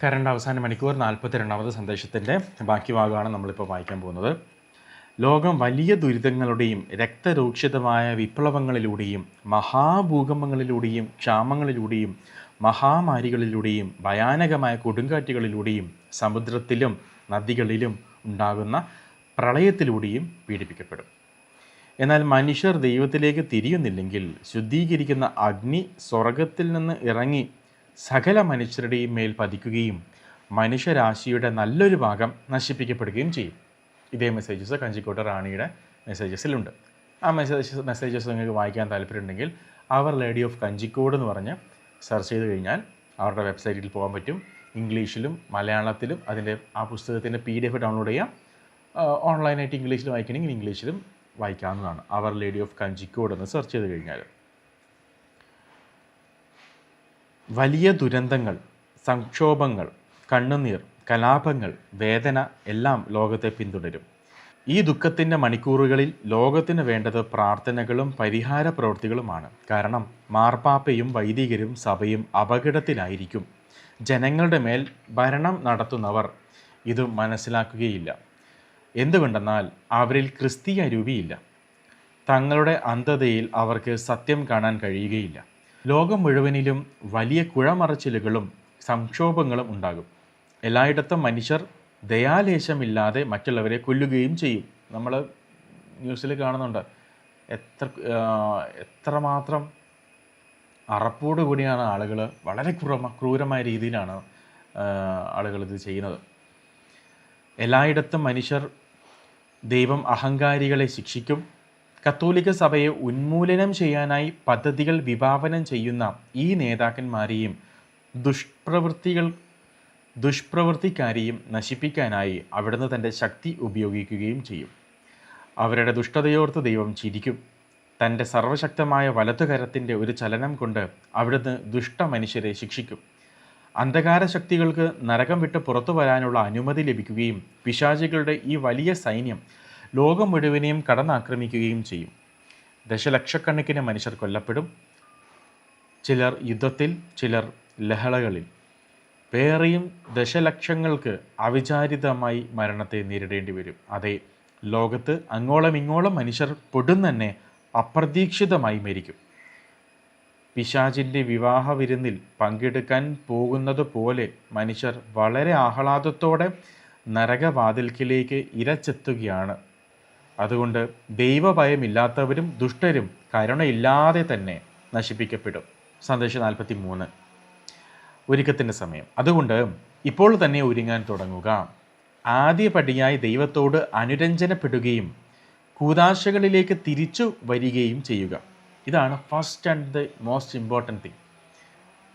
Current അവസാന മണിക്കൂർ 42ാമത് സന്ദേശത്തിൻ്റെ ബാക്കി ഭാഗമാണ് നമ്മളിപ്പോൾ വായിക്കാൻ പോകുന്നത്. ലോകം വലിയ ദുരിതങ്ങളുടെയും രക്തരൂക്ഷിതമായ വിപ്ലവങ്ങളിലൂടെയും മഹാഭൂകമ്പങ്ങളിലൂടെയും ക്ഷാമങ്ങളിലൂടെയും മഹാമാരികളിലൂടെയും ഭയാനകമായ കൊടുങ്കാറ്റുകളിലൂടെയും സമുദ്രത്തിലും നദികളിലും ഉണ്ടാകുന്ന പ്രളയത്തിലൂടെയും പീഡിപ്പിക്കപ്പെടും. എന്നാൽ മനുഷ്യർ ദൈവത്തിലേക്ക് തിരിയുന്നില്ലെങ്കിൽ ശുദ്ധീകരിക്കുന്ന അഗ്നി സ്വർഗത്തിൽ നിന്ന് ഇറങ്ങി സകല മനുഷ്യരുടെയും മേൽ പതിക്കുകയും മനുഷ്യരാശിയുടെ നല്ലൊരു ഭാഗം നശിപ്പിക്കപ്പെടുകയും ചെയ്യും. ഇതേ മെസ്സേജസ് കഞ്ചിക്കോട്ട് റാണിയുടെ മെസ്സേജസിലുണ്ട്. ആ മെസ്സേജസ് നിങ്ങൾക്ക് വായിക്കാൻ താല്പര്യമുണ്ടെങ്കിൽ അവർ ലേഡി ഓഫ് കഞ്ചിക്കോട് എന്ന് പറഞ്ഞ് സെർച്ച് ചെയ്ത് കഴിഞ്ഞാൽ അവരുടെ വെബ്സൈറ്റിൽ പോകാൻ പറ്റും. ഇംഗ്ലീഷിലും മലയാളത്തിലും അതിൻ്റെ ആ പുസ്തകത്തിൻ്റെ PDF ഡൗൺലോഡ് ചെയ്യാം. ഓൺലൈനായിട്ട് ഇംഗ്ലീഷിൽ വായിക്കണമെങ്കിൽ ഇംഗ്ലീഷിലും വായിക്കാവുന്നതാണ്. അവർ ലേഡി ഓഫ് കഞ്ചിക്കോട് എന്ന് സെർച്ച് ചെയ്ത് കഴിഞ്ഞാൽ. വലിയ ദുരന്തങ്ങൾ, സംക്ഷോഭങ്ങൾ, കണ്ണുനീർ, കലാപങ്ങൾ, വേദന എല്ലാം ലോകത്തെ പിന്തുടരും. ഈ ദുഃഖത്തിൻ്റെ മണിക്കൂറുകളിൽ ലോകത്തിന് വേണ്ടത് പ്രാർത്ഥനകളും പരിഹാര പ്രവൃത്തികളുമാണ്. കാരണം മാർപ്പാപ്പയും വൈദികരും സഭയും അപകടത്തിലായിരിക്കും. ജനങ്ങളുടെ മേൽ ഭരണം നടത്തുന്നവർ ഇത് മനസ്സിലാക്കുകയില്ല. എന്തുകൊണ്ടെന്നാൽ അവരിൽ ക്രിസ്തീയ രൂപിയില്ല. തങ്ങളുടെ അന്ധതയിൽ അവർക്ക് സത്യം കാണാൻ കഴിയുകയില്ല. ലോകം മുഴുവനിലും വലിയ കുഴമറച്ചിലുകളും സംക്ഷോഭങ്ങളും ഉണ്ടാകും. എല്ലായിടത്തും മനുഷ്യർ ദയാലേശമില്ലാതെ മറ്റുള്ളവരെ കൊല്ലുകയും ചെയ്യും. നമ്മൾ ന്യൂസിൽ കാണുന്നുണ്ട് എത്രമാത്രം അറപ്പോടു കൂടിയാണ് ആളുകൾ, വളരെ ക്രൂരമായ രീതിയിലാണ് ആളുകൾ ഇത് ചെയ്യുന്നത്. എല്ലായിടത്തും മനുഷ്യർ ദൈവം അഹങ്കാരികളെ ശിക്ഷിക്കും. കത്തോലിക്ക സഭയെ ഉന്മൂലനം ചെയ്യാനായി പദ്ധതികൾ വിഭാവനം ചെയ്യുന്ന ഈ നേതാക്കന്മാരെയും ദുഷ്പ്രവൃത്തിക്കാരെയും നശിപ്പിക്കാനായി അവിടുന്ന് തൻ്റെ ശക്തി ഉപയോഗിക്കുകയും ചെയ്യും. അവരുടെ ദുഷ്ടതയോർത്ത് ദൈവം ചിരിക്കും. തൻ്റെ സർവശക്തമായ വലതുകരത്തിൻ്റെ ഒരു ചലനം കൊണ്ട് അവിടുന്ന് ദുഷ്ടമനുഷ്യരെ ശിക്ഷിക്കും. അന്ധകാര ശക്തികൾക്ക് നരകം വിട്ട് പുറത്തു വരാനുള്ള അനുമതി ലഭിക്കുകയും പിശാചികളുടെ ഈ വലിയ സൈന്യം ലോകം മുഴുവനെയും കടന്നാക്രമിക്കുകയും ചെയ്യും. ദശലക്ഷക്കണക്കിന് മനുഷ്യർ കൊല്ലപ്പെടും. ചിലർ യുദ്ധത്തിൽ, ചിലർ ലഹളകളിൽ. വേറെയും ദശലക്ഷങ്ങൾക്ക് അവിചാരിതമായി മരണത്തെ നേരിടേണ്ടി വരും. അതെ, ലോകത്ത് അങ്ങോളം ഇങ്ങോളം മനുഷ്യർ പൊടുന്നന്നെ അപ്രതീക്ഷിതമായി മരിക്കും. പിശാചിൻ്റെ വിവാഹ വിരുന്നിൽ പങ്കെടുക്കാൻ പോകുന്നത് പോലെ മനുഷ്യർ വളരെ ആഹ്ലാദത്തോടെ നരകവാതിൽക്കിലേക്ക് ഇരച്ചെത്തുകയാണ്. അതുകൊണ്ട് ദൈവഭയമില്ലാത്തവരും ദുഷ്ടരും കരുണയില്ലാതെ തന്നെ നശിപ്പിക്കപ്പെടും. സന്ദേശം 43. ഒരുക്കത്തിൻ്റെ സമയം. അതുകൊണ്ട് ഇപ്പോൾ തന്നെ ഒരുങ്ങാൻ തുടങ്ങുക. ആദ്യപടിയായി ദൈവത്തോട് അനുരഞ്ജനപ്പെടുകയും കൂദാശകളിലേക്ക് തിരിച്ചു വരികയും ചെയ്യുക. ഇതാണ് first and the most important thing.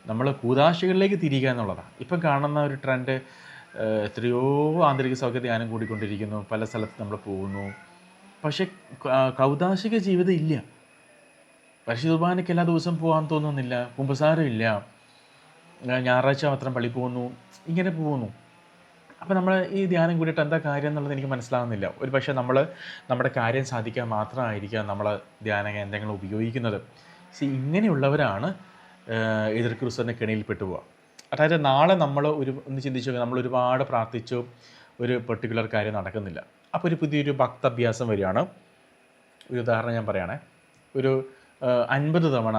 നമ്മൾ കൂദാശകളിലേക്ക് തിരിയുക എന്നുള്ളതാണ്. ഇപ്പം കാണുന്ന ഒരു ട്രെൻഡ്. എത്രയോ ആന്തരിക സൗഖ്യ ധ്യാനം കൂടിക്കൊണ്ടിരിക്കുന്നു, പല സ്ഥലത്ത് നമ്മൾ പോകുന്നു. പക്ഷെ കൗദാശിക ജീവിതം ഇല്ല. പരിശുദ്ധ കുർബാനയ്ക്ക് എല്ലാ ദിവസവും പോകാൻ തോന്നുന്നില്ല, കുമ്പസാരം ഇല്ല, ഞായറാഴ്ച മാത്രം പള്ളി പോകുന്നു, ഇങ്ങനെ പോകുന്നു. അപ്പോൾ നമ്മൾ ഈ ധ്യാനം കൂടിയിട്ട് എന്താ കാര്യം എന്നുള്ളത് എനിക്ക് മനസ്സിലാകുന്നില്ല. ഒരു പക്ഷേ നമ്മുടെ കാര്യം സാധിക്കാൻ മാത്രമായിരിക്കാം നമ്മൾ ധ്യാന കേന്ദ്രങ്ങൾ ഉപയോഗിക്കുന്നത്. ഇങ്ങനെയുള്ളവരാണ് എതിർ ക്രിസ്തുവിൻ്റെ കെണിയിൽപ്പെട്ടു പോവുക. അതായത് നാളെ നമ്മൾ ഒന്ന് ചിന്തിച്ചു നോക്കുക, നമ്മൾ ഒരുപാട് പ്രാർത്ഥിച്ചു, ഒരു പെർട്ടിക്കുലർ കാര്യം നടക്കുന്നില്ല. അപ്പോൾ ഒരു പുതിയൊരു ഭക്തഭ്യാസം വരികയാണ്. ഒരു ഉദാഹരണം ഞാൻ പറയുകയാണെ, ഒരു 50 തവണ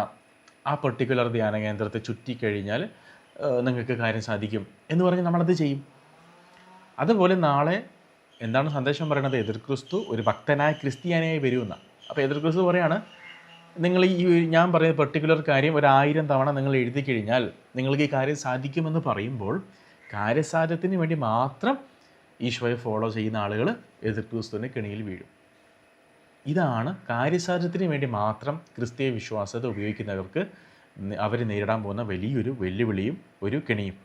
ആ പെർട്ടിക്കുലർ ധ്യാന കേന്ദ്രത്തെ ചുറ്റിക്കഴിഞ്ഞാൽ നിങ്ങൾക്ക് കാര്യം സാധിക്കും എന്ന് പറഞ്ഞ് നമ്മളത് ചെയ്യും. അതുപോലെ നാളെ എന്താണ് സന്ദേശം പറയുന്നത്? എതിർ ക്രിസ്തു ഒരു ഭക്തനായ ക്രിസ്ത്യാനിയായി വരുമെന്നാണ്. അപ്പോൾ എതിർ ക്രിസ്തു പറയാണ്, നിങ്ങൾ ഈ ഞാൻ പറയുന്ന പെർട്ടിക്കുലർ കാര്യം 1000 തവണ നിങ്ങൾ എഴുതി കഴിഞ്ഞാൽ നിങ്ങൾക്ക് ഈ കാര്യം സാധിക്കുമെന്ന് പറയുമ്പോൾ കാര്യസാധ്യത്തിന് വേണ്ടി മാത്രം ഈശോയെ ഫോളോ ചെയ്യുന്ന ആളുകൾ എതിർ ക്രിസ്തുവിൻ്റെ കെണിയിൽ വീഴും. ഇതാണ് കാര്യസാധ്യത്തിന് വേണ്ടി മാത്രം ക്രിസ്തീയ വിശ്വാസത്തെ ഉപയോഗിക്കുന്നവർക്ക് അവർ നേരിടാൻ പോകുന്ന വലിയൊരു വെല്ലുവിളിയും ഒരു കെണിയും.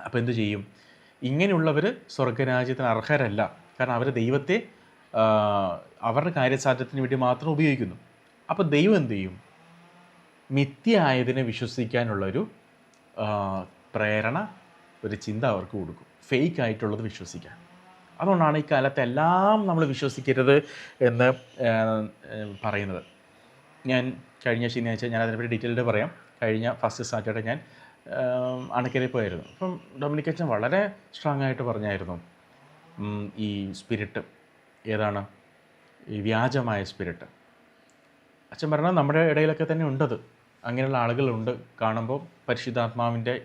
അപ്പോൾ എന്തു ചെയ്യും? ഇങ്ങനെയുള്ളവർ സ്വർഗരാജ്യത്തിന് അർഹരല്ല. കാരണം അവർ ദൈവത്തെ അവരുടെ കാര്യസാധ്യത്തിന് വേണ്ടി മാത്രം ഉപയോഗിക്കുന്നു. അപ്പോൾ ദൈവം എന്തു ചെയ്യും? മിഥ്യയായതിനെ വിശ്വസിക്കാനുള്ളൊരു പ്രേരണ, ഒരു ചിന്ത അവർക്ക് കൊടുക്കും. ഫേക്ക് ആയിട്ടുള്ളത് വിശ്വസിക്കാൻ. അതുകൊണ്ടാണ് ഈ കാലത്ത് എല്ലാം നമ്മൾ വിശ്വസിക്കരുത് എന്ന് പറയുന്നത്. ഞാൻ കഴിഞ്ഞ ശനിയാഴ്ച ഞാൻ അതിനെപ്പറ്റി ഡീറ്റെയിൽഡ് പറയാം. കഴിഞ്ഞ ഫസ്റ്റ് സാറ്റർഡേ ഞാൻ അണക്കരയിൽ പോയായിരുന്നു. അപ്പം ഡൊമിനിക്കച്ചൻ വളരെ സ്ട്രോങ് ആയിട്ട് പറഞ്ഞായിരുന്നു, ഈ സ്പിരിറ്റ് ഏതാണ്, ഈ വ്യാജമായ സ്പിരിറ്റ്. അച്ഛൻ പറഞ്ഞാൽ നമ്മുടെ ഇടയിലൊക്കെ തന്നെ ഉണ്ടത്, അങ്ങനെയുള്ള ആളുകളുണ്ട്. കാണുമ്പോൾ പരിശുദ്ധാത്മാവിൻ്റെ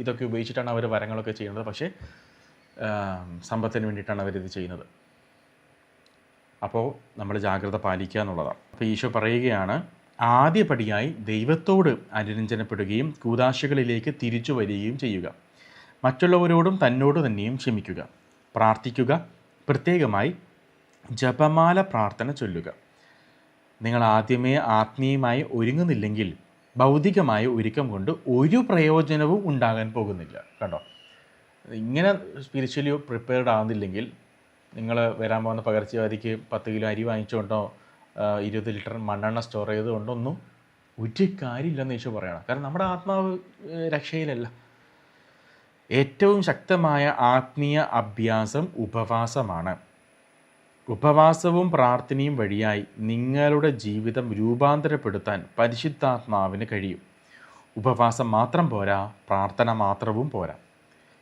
ഇതൊക്കെ ഉപയോഗിച്ചിട്ടാണ് അവർ വരങ്ങളൊക്കെ ചെയ്യുന്നത്, പക്ഷേ സമ്പത്തിന് വേണ്ടിയിട്ടാണ് അവരിത് ചെയ്യുന്നത്. അപ്പോൾ നമ്മൾ ജാഗ്രത പാലിക്കുക എന്നുള്ളതാണ്. അപ്പോൾ ഈശോ പറയുകയാണ്, ആദ്യപടിയായി ദൈവത്തോട് അനുരഞ്ജനപ്പെടുകയും കൂദാശകളിലേക്ക് തിരിച്ചു വരികയും ചെയ്യുക. മറ്റുള്ളവരോടും തന്നോട് തന്നെയും ക്ഷമിക്കുക. പ്രാർത്ഥിക്കുക. പ്രത്യേകമായി ജപമാല പ്രാർത്ഥന ചൊല്ലുക. നിങ്ങൾ ആദ്യമേ ആത്മീയമായി ഒരുങ്ങുന്നില്ലെങ്കിൽ ഭൗതികമായ ഒരുക്കം കൊണ്ട് ഒരു പ്രയോജനവും ഉണ്ടാകാൻ പോകുന്നില്ല. കണ്ടോ, ഇങ്ങനെ സ്പിരിച്വലി പ്രിപ്പയർഡ് ആവുന്നില്ലെങ്കിൽ നിങ്ങൾ വരാൻ പോകുന്ന പകർച്ചവ്യാധിക്ക് 10 കിലോ അരി വാങ്ങിച്ചുകൊണ്ടോ 20 ലിറ്റർ മണ്ണെണ്ണ സ്റ്റോർ ചെയ്തുകൊണ്ടോ ഒന്നും ഒരു കാര്യമില്ലെന്ന് ഈശോ പറയണം. കാരണം നമ്മുടെ ആത്മാവ് രക്ഷയിലല്ല. ഏറ്റവും ശക്തമായ ആത്മീയ അഭ്യാസം ഉപവാസമാണ്. ഉപവാസവും പ്രാർത്ഥനയും വഴിയായി നിങ്ങളുടെ ജീവിതം രൂപാന്തരപ്പെടുത്താൻ പരിശുദ്ധാത്മാവിന് കഴിയും. ഉപവാസം മാത്രം പോരാ, പ്രാർത്ഥന മാത്രവും പോരാ.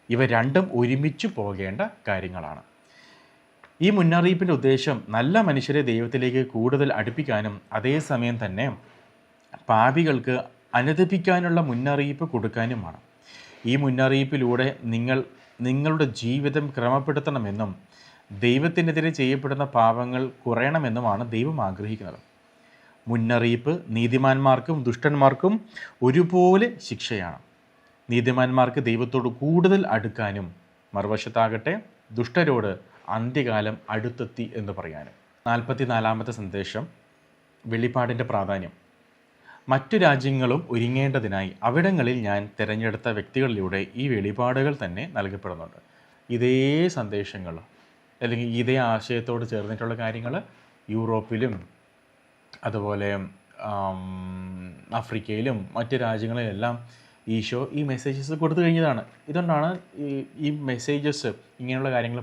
ഇവ രണ്ടും ഒരുമിച്ച് പോകേണ്ട കാര്യങ്ങളാണ്. ഈ മുന്നറിയിപ്പിൻ്റെ ഉദ്ദേശം നല്ല മനുഷ്യരെ ദൈവത്തിലേക്ക് കൂടുതൽ അടുപ്പിക്കാനും അതേസമയം തന്നെ പാപികൾക്ക് അനുദപിക്കാനുള്ള മുന്നറിയിപ്പ് കൊടുക്കാനുമാണ്. ഈ മുന്നറിയിപ്പിലൂടെ നിങ്ങളുടെ ജീവിതം ക്രമപ്പെടുത്തണമെന്നും ദൈവത്തിനെതിരെ ചെയ്യപ്പെടുന്ന പാപങ്ങൾ കുറയണമെന്നുമാണ് ദൈവം ആഗ്രഹിക്കുന്നത്. മുന്നറിയിപ്പ് നീതിമാന്മാർക്കും ദുഷ്ടന്മാർക്കും ഒരുപോലെ ശിക്ഷയാണ്. നീതിമാന്മാർക്ക് ദൈവത്തോട് കൂടുതൽ അടുക്കാനും, മറുവശത്താകട്ടെ ദുഷ്ടരോട് അന്ത്യകാലം അടുത്തെത്തി എന്ന് പറയാനും. 44-ാമത്തെ സന്ദേശം, വെളിപ്പാടിൻ്റെ പ്രാധാന്യം. മറ്റു രാജ്യങ്ങളും ഒരുങ്ങേണ്ടതിനായി അവിടങ്ങളിൽ ഞാൻ തിരഞ്ഞെടുത്ത വ്യക്തികളിലൂടെ ഈ വെളിപാടുകൾ തന്നെ നൽകപ്പെടുന്നുണ്ട്. ഇതേ സന്ദേശങ്ങൾ അല്ലെങ്കിൽ ഇതേ ആശയത്തോട് ചേർന്നിട്ടുള്ള കാര്യങ്ങൾ യൂറോപ്പിലും അതുപോലെ ആഫ്രിക്കയിലും മറ്റ് രാജ്യങ്ങളിലെല്ലാം ഈശോ ഈ മെസ്സേജസ് കൊടുത്തു കഴിഞ്ഞതാണ്. ഇതുകൊണ്ടാണ് ഈ മെസ്സേജസ്, ഇങ്ങനെയുള്ള കാര്യങ്ങൾ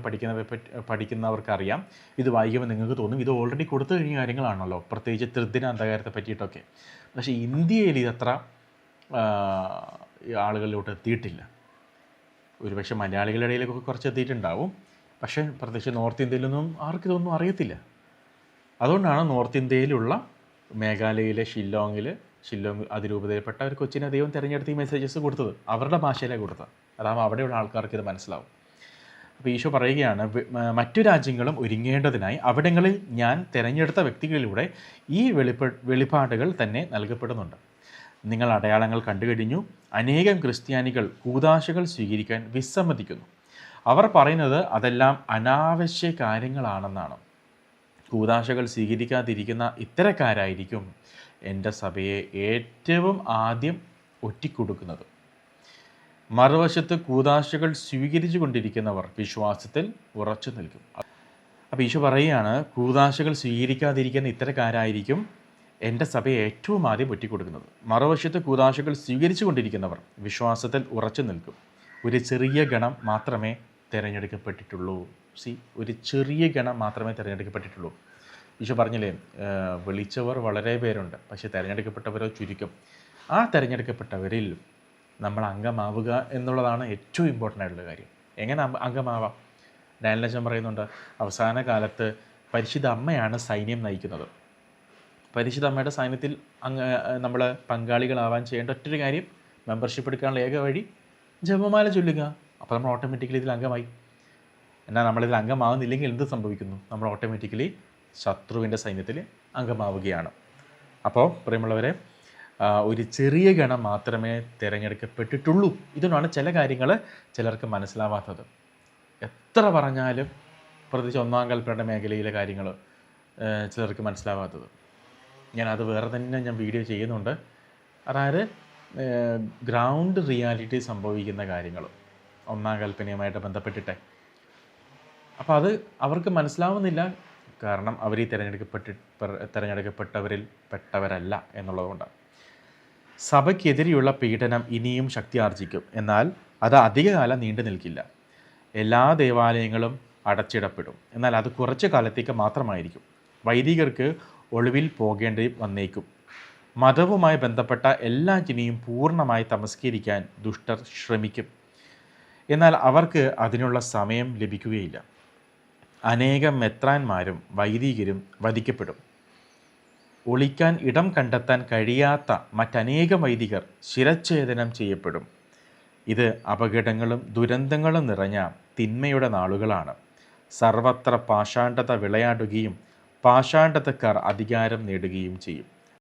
പഠിക്കുന്നവർക്കറിയാം. ഇത് വായിക്കുമ്പോൾ നിങ്ങൾക്ക് തോന്നും ഇത് ഓൾറെഡി കൊടുത്തു കഴിഞ്ഞ കാര്യങ്ങളാണല്ലോ, പ്രത്യേകിച്ച് ത്രിദിന അന്ധകാരത്തെ പറ്റിയിട്ടൊക്കെ. പക്ഷേ ഇന്ത്യയിൽ ഇതത്ര ആളുകളിലോട്ട് എത്തിയിട്ടില്ല. ഒരുപക്ഷെ മലയാളികളുടെ ഇടയിലൊക്കെ കുറച്ച് എത്തിയിട്ടുണ്ടാവും, പക്ഷേ പ്രത്യേകിച്ച് നോർത്ത് ഇന്ത്യയിലൊന്നും ആർക്കിതൊന്നും അറിയത്തില്ല. അതുകൊണ്ടാണ് നോർത്ത് ഇന്ത്യയിലുള്ള മേഘാലയയിലെ ഷില്ലോങ് അതിരൂപതയിൽപ്പെട്ട ഒരു കൊച്ചിനെ ദൈവം തിരഞ്ഞെടുത്ത് ഈ മെസ്സേജസ് കൊടുത്തത്. അവരുടെ ഭാഷയിലാണ് കൊടുത്തത്. അതാകുമ്പോൾ അവിടെയുള്ള ആൾക്കാർക്ക് ഇത് മനസ്സിലാവും. അപ്പോൾ ഈശോ പറയുകയാണ്, മറ്റു രാജ്യങ്ങളും ഒരുങ്ങേണ്ടതിനായി അവിടങ്ങളിൽ ഞാൻ തിരഞ്ഞെടുത്ത വ്യക്തികളിലൂടെ ഈ വെളിപാടുകൾ തന്നെ നൽകപ്പെടുന്നുണ്ട്. നിങ്ങൾ അടയാളങ്ങൾ കണ്ടുകഴിഞ്ഞു. അനേകം ക്രിസ്ത്യാനികൾ കൂദാശകൾ സ്വീകരിക്കാൻ വിസമ്മതിക്കുന്നു. അവർ പറയുന്നത് അതെല്ലാം അനാവശ്യ കാര്യങ്ങളാണെന്നാണ്. കൂദാശകൾ സ്വീകരിക്കാതിരിക്കുന്ന ഇത്തരക്കാരായിരിക്കും എൻ്റെ സഭയെ ഏറ്റവും ആദ്യം ഒറ്റിക്കൊടുക്കുന്നത്. മറുവശത്ത് കൂദാശകൾ സ്വീകരിച്ചു കൊണ്ടിരിക്കുന്നവർ വിശ്വാസത്തിൽ ഉറച്ചു നിൽക്കും. അപ്പോൾ ഈശോ പറയുകയാണ്, കൂദാശകൾ സ്വീകരിക്കാതിരിക്കുന്ന ഇത്തരക്കാരായിരിക്കും എൻ്റെ സഭയെ ഏറ്റവും ആദ്യം ഒറ്റിക്കൊടുക്കുന്നത്. മറുവശത്ത് കൂദാശകൾ സ്വീകരിച്ചു കൊണ്ടിരിക്കുന്നവർ വിശ്വാസത്തിൽ ഉറച്ചു നിൽക്കും. ഒരു ചെറിയ ഗണം മാത്രമേ തിരഞ്ഞെടുക്കപ്പെട്ടിട്ടുള്ളൂ. ഒരു ചെറിയ ഗണം മാത്രമേ തിരഞ്ഞെടുക്കപ്പെട്ടിട്ടുള്ളൂ. ഈശോ പറഞ്ഞില്ലേ, വിളിച്ചവർ വളരെ പേരുണ്ട്, പക്ഷേ തിരഞ്ഞെടുക്കപ്പെട്ടവരോ ചുരുക്കം. ആ തിരഞ്ഞെടുക്കപ്പെട്ടവരിൽ നമ്മൾ അംഗമാവുക എന്നുള്ളതാണ് ഏറ്റവും ഇമ്പോർട്ടൻ്റ് ആയിട്ടുള്ള കാര്യം. എങ്ങനെ അംഗമാവാം? ഡാനിയലച്ചൻ പറയുന്നുണ്ട്, അവസാന കാലത്ത് പരിശുദ്ധ അമ്മയാണ് സൈന്യം നയിക്കുന്നത്. പരിശുദ്ധ അമ്മയുടെ സൈന്യത്തിൽ നമ്മൾ പങ്കാളികളാവാൻ ചെയ്യേണ്ട ഒറ്റൊരു കാര്യം, മെമ്പർഷിപ്പ് എടുക്കാനുള്ള ഏക വഴി ജപമാല ചൊല്ലുക. അപ്പോൾ നമ്മൾ ഓട്ടോമാറ്റിക്കലി ഇതിൽ അംഗമായി. എന്നാൽ നമ്മളിതിൽ അംഗമാവുന്നില്ലെങ്കിൽ എന്ത് സംഭവിക്കുന്നു? നമ്മൾ ഓട്ടോമാറ്റിക്കലി ശത്രുവിൻ്റെ സൈന്യത്തിൽ അംഗമാവുകയാണ്. അപ്പോൾ പ്രിയമുള്ളവരെ, ഒരു ചെറിയ ഗണം മാത്രമേ തിരഞ്ഞെടുക്കപ്പെട്ടിട്ടുള്ളൂ. ഇതുകൊണ്ടാണ് ചില കാര്യങ്ങൾ ചിലർക്ക് മനസ്സിലാവാത്തത്. എത്ര പറഞ്ഞാലും പ്രത്യേകിച്ച് ഒന്നാം കൽപ്പനയുടെ മേഖലയിലെ കാര്യങ്ങൾ ചിലർക്ക് മനസ്സിലാവാത്തത്. ഞാനത് വേറെ തന്നെ വീഡിയോ ചെയ്യുന്നുണ്ട്. അതായത് ഗ്രൗണ്ട് റിയാലിറ്റി സംഭവിക്കുന്ന കാര്യങ്ങൾ ഒന്നാം കൽപ്പനയുമായിട്ട് ബന്ധപ്പെട്ടിട്ട്. അപ്പോൾ അത് അവർക്ക് മനസ്സിലാവുന്നില്ല. കാരണം അവർ ഈ തിരഞ്ഞെടുക്കപ്പെട്ടവരിൽ പെട്ടവരല്ല എന്നുള്ളതുകൊണ്ടാണ്. സഭയ്ക്കെതിരെയുള്ള പീഡനം ഇനിയും ശക്തിയാർജിക്കും. എന്നാൽ അത് അധികകാലം നീണ്ടു നിൽക്കില്ല. എല്ലാ ദേവാലയങ്ങളും അടച്ചിടപ്പെടും. എന്നാൽ അത് കുറച്ച് കാലത്തേക്ക് മാത്രമായിരിക്കും. വൈദികർക്ക് ഒളിവിൽ പോകേണ്ടി വന്നേക്കും. മതവുമായി ബന്ധപ്പെട്ട എല്ലാറ്റിനെയും പൂർണ്ണമായി തമസ്കരിക്കാൻ ദുഷ്ടർ ശ്രമിക്കും. എന്നാൽ അവർക്ക് അതിനുള്ള സമയം ലഭിക്കുകയില്ല. അനേകം മെത്രാന്മാരും വൈദികരും വധിക്കപ്പെടും. ഒളിക്കാൻ ഇടം കണ്ടെത്താൻ കഴിയാത്ത മറ്റനേകം വൈദികർ ശിരച്ഛേദനം ചെയ്യപ്പെടും. ഇത് അപകടങ്ങളും ദുരന്തങ്ങളും നിറഞ്ഞ തിന്മയുടെ നാളുകളാണ്. സർവത്ര പാഷാണ്ഡത വിളയാടുകയും പാഷാണ്ഡതക്കാർ അധികാരം നേടുകയും ചെയ്യും.